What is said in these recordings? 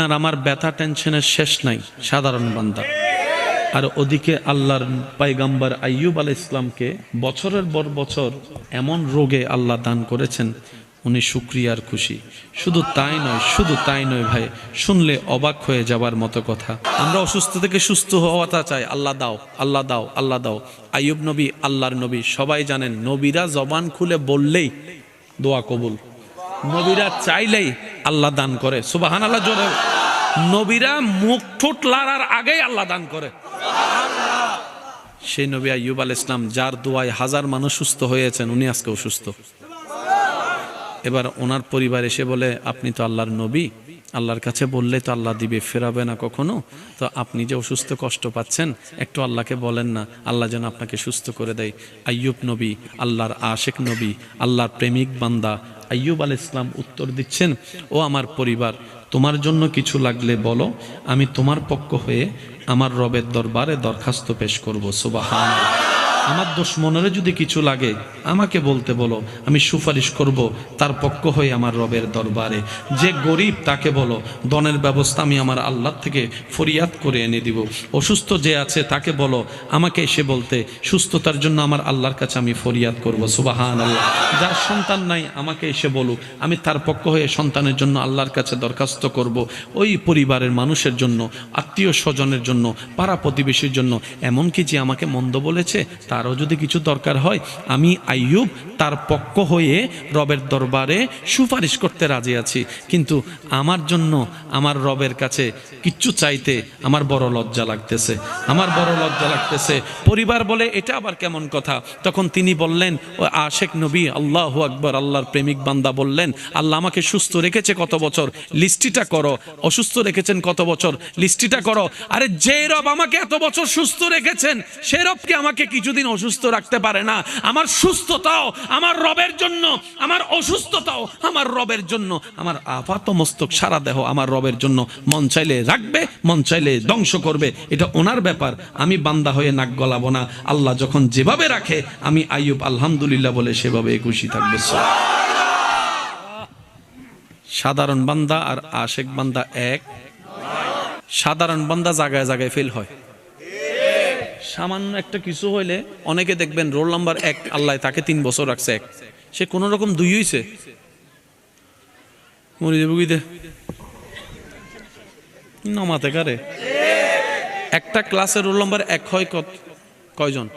আর আমার ব্যথা টেনশনের শেষ নাই, সাধারণ বান্দা। আর ওদিকে আল্লাহর পয়গম্বর আইয়ুব আলাইহিস সালামকে বছরের পর বছর এমন রোগে আল্লাহ দান করেছেন, উনি শুকরিয়ার খুশি। শুধু তাই নয় ভাই, শুনলে অবাক হয়ে যাবার মতো কথা। আমরা অসুস্থ থেকে সুস্থ হওয়াটা চাই, আল্লাহ দাও, আল্লাহ দাও, আল্লাহ দাও। আইয়ুব নবী আল্লাহর নবী, সবাই জানেন নবীরা জবান খুলে বললেই দোয়া কবুল, নবীরা চাইলেই আল্লাহ দান করে। সুবহানাল্লাহ জোরে। নবীরা মুখ ঠোঁট লড়ার আগেই আল্লাহ দান করে। সেই নবী আইয়ুব আলাইহিস সালাম, যার দোয়ায় হাজার মানুষ সুস্থ হয়েছেন, উনি আজকে অসুস্থ। এবার ওনার পরিবার এসে বলে, আপনি তো আল্লাহর নবী, আল্লাহর কাছে বললে তো আল্লাহ দিবে, ফেরাবে না কখনো। তো আপনি যে অসুস্থ কষ্ট পাচ্ছেন, একটু আল্লাহকে বলেন না, আল্লাহ যেন আপনাকে সুস্থ করে দেয়। আইয়ুব নবী আল্লাহর আশেক নবী, আল্লাহর প্রেমিক বান্দা আইয়ুব আলাইহিস সালাম উত্তর দিচ্ছেন, ও আমার পরিবার, তোমার জন্য কিছু লাগলে বলো, আমি তোমার পক্ষ হয়ে আমার রবের দরবারে দরখাস্ত পেশ করব। সুবহানাল্লাহ। আমার দুশমনেরও যদি কিছু লাগে আমাকে বলতে বলো, আমি সুপারিশ করব তার পক্ষ হয়ে আমার রবের দরবারে। যে গরিব তাকে বলো, দনের ব্যবস্থা আমি আমার আল্লাহ থেকে ফরিয়াদ করে এনে দিব। অসুস্থ যে আছে তাকে বলো, আমাকে এসে বলতে, সুস্থতার জন্য আমার আল্লাহর কাছে আমি ফরিয়াদ করব। সুবহানাল্লাহ। যার সন্তান নাই আমাকে এসে বলুক, আমি তার পক্ষ হয়ে সন্তানের জন্য আল্লাহর কাছে দরখাস্ত করব। ওই পরিবারের মানুষের জন্য, আত্মীয় স্বজনের জন্য, পাড়া প্রতিবেশীর জন্য, এমনকি যে আমাকে মন্দ বলেছে তারও যদি কিছু দরকার হয়, আমি আইয়ুব তার পক্ষ হয়ে রবের দরবারে সুপারিশ করতে রাজি আছি। কিন্তু আমার জন্য আমার রবের কাছে কিচ্ছু চাইতে আমার বড় লজ্জা লাগতেছে, আমার বড় লজ্জা লাগতেছে। পরিবার বলে, এটা আবার কেমন কথা? তখন তিনি বললেন, ও আশেক নবী, আল্লাহু আকবার, আল্লাহর প্রেমিক বান্দা বললেন, আল্লাহ আমাকে সুস্থ রেখেছে কত বছর, লিস্টিটা করো। অসুস্থ রেখেছেন কত বছর, লিস্টিটা করো। আরে যে রব আমাকে এত বছর সুস্থ রেখেছেন, সে রবকে আমাকে কিছুদিন অসুস্থ রাখতে পারে না? আমার সুস্থতাও আমার রবের জন্য, আমার অসুস্থতাও আমার রবের জন্য, আমার আপাত মস্তক সারা দেহ আমার রবের জন্য। মন চাইলে রাখবে, মন চাইলে ধ্বংস করবে, এটা ওনার ব্যাপার। আমি বান্দা হয়ে নাক গলাবো না। আল্লাহ যখন যেভাবে রাখে, আমি আইয়ুব আলহামদুলিল্লাহ বলে সেভাবে খুশি থাকবে। সাধারণ বান্দা আর আশেক বান্দা এক। সাধারণ বান্দা জায়গায় জায়গায় ফেল হয়। সামান্য একটা কিছু হইলে অনেকে দেখবেন রোল নাম্বার 1, আল্লাহ তাকে 3 বছর রাখছে 1, সে কোন রকম 2 হইছে, মরি দেব গিয়ে নামাতে কারে। একটা ক্লাসের রোল নাম্বার 1 হয় কয়জন?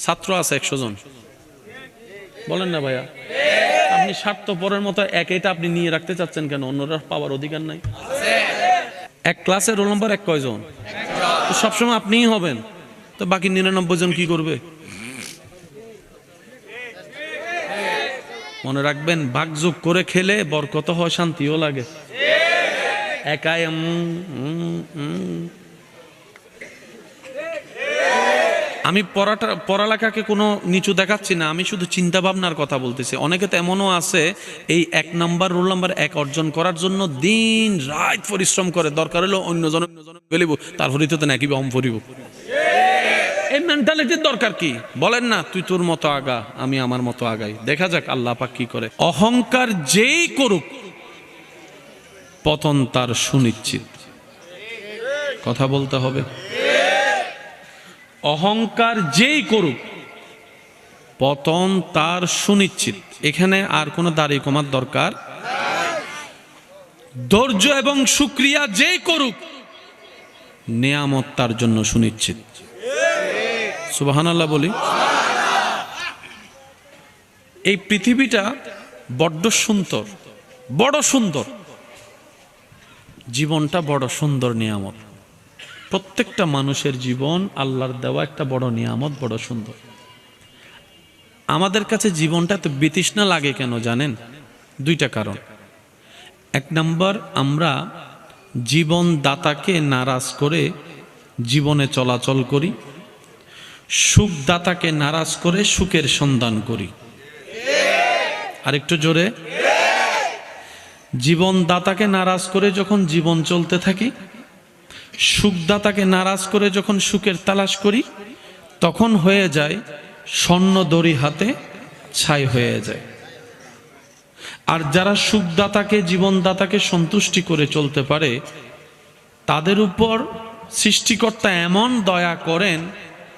ছাত্র আছে 100 জন, বলেন না ভাইয়া? আপনি স্বার্থপরের মতো এটা আপনি নিয়ে রাখতে চাচ্ছেন কেন? অন্যরা পাওয়ার অধিকার নাই? এক ক্লাসের রোল নাম্বার 1 কয়জন? সবসময় আপনিই হবেন, তো বাকি 99 জন কি করবে? মনে রাখবেন, ভাগযোগ করে খেলে বরকত হয়, শান্তিও লাগে। একাই আমি পড়ালেখাকে কোনো নিচু দেখাচ্ছি না, আমি শুধু চিন্তা ভাবনার কথা বলতেছি। অনেকে তো এমনও আছে, এই 1 নাম্বার রোল নাম্বার 1 অর্জন করার জন্য দিন রাত পরিশ্রম করে, দরকার হলো অন্যজন ফেলিব, তারপরে তো নাকি বম ফরিব। এই মেন্টালিটির দরকার কি? বলেন না, তুই তোর মতো আগা, আমি আমার মতো আগাই, দেখা যাক আল্লাহ পাক কি করে। অহংকার যেই করুক, পতন তার সুনিশ্চিত। কথা বলতে হবে। অহংকার যেই করুক, পতন তার সুনিশ্চিত। এখানে আর কোনো দাড়ি কমার দরকার। ধৈর্য এবং শুকরিয়া যেই করুক, নেয়ামত তার জন্য সুনিশ্চিত। সুবহানাল্লাহ বলি। এই পৃথিবীটা বড্ড সুন্দর, বড় সুন্দর। জীবনটা বড় সুন্দর নিয়ামত। প্রত্যেকটা মানুষের জীবন আল্লাহর দেওয়া একটা বড় নিয়ামত, বড় সুন্দর। আমাদের কাছে জীবনটা তো বিতৃষ্ণা লাগে কেন জানেন? 2টা কারণ। 1 নাম্বার, আমরা জীবনদাতাকে নারাজ করে জীবনে চলাচল করি, সুখদাতাকে নারাজ করে সুখের সন্ধান করি। আরেকটু জোরে। জীবনদাতাকে নারাজ করে যখন জীবন চলতে থাকি, সুখদাতাকে নারাজ করে যখন সুখের তালাশ করি, তখন হয়ে যায় স্বর্ণ দড়ি হাতে ছাই হয়ে যায়। আর যারা সুখদাতাকে, জীবনদাতাকে সন্তুষ্টি করে চলতে পারে, তাদের উপর সৃষ্টিকর্তা এমন দয়া করেন,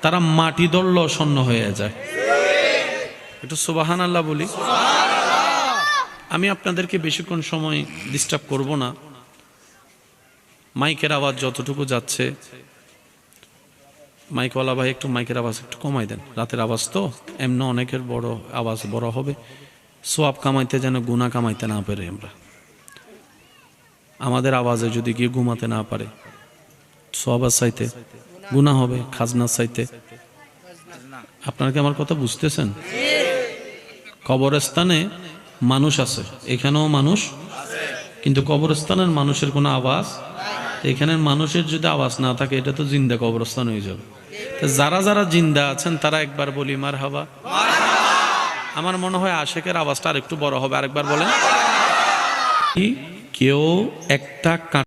তারা মাটি দল্ল শূন্য হয়ে যায়। একটু সুবহানাল্লাহ বলি। আমি আপনাদেরকে বেশিক্ষণ সময় ডিস্টার্ব করব না। মাইকের আওয়াজ যতটুকু যাচ্ছে, মাইকওয়ালা ভাই একটু মাইকের আওয়াজ একটু কমাই দেন। রাতের আওয়াজ তো এমনি অনেকের বড় আওয়াজ বড় হবে, সোয়াব কামাইতে যেন গুনাহ কামাইতে না পারে। আমরা আমাদের আওয়াজে যদি কেউ ঘুমাতে না পারে, সোয়াবের চাইতে গুনাহ হবে, খাজনার চাইতে। আপনারা কি আমার কথা বুঝতেছেন? কবরস্থানে মানুষ আছে, এখানেও মানুষ, কিন্তু কবরস্থানের মানুষের কোনো আওয়াজ, এখানের মানুষের যদি আওয়াজ না থাকে, এটা তো জিন্দা কবরস্থান হয়ে যাবে। যারা যারা জিন্দা আছেন তারা একবার বলি মারহাবা। আমার মনে হয় আশেকের আওয়াজটা আরেকটু বড় হবে, আরেকবার বলেন। কেউ একটা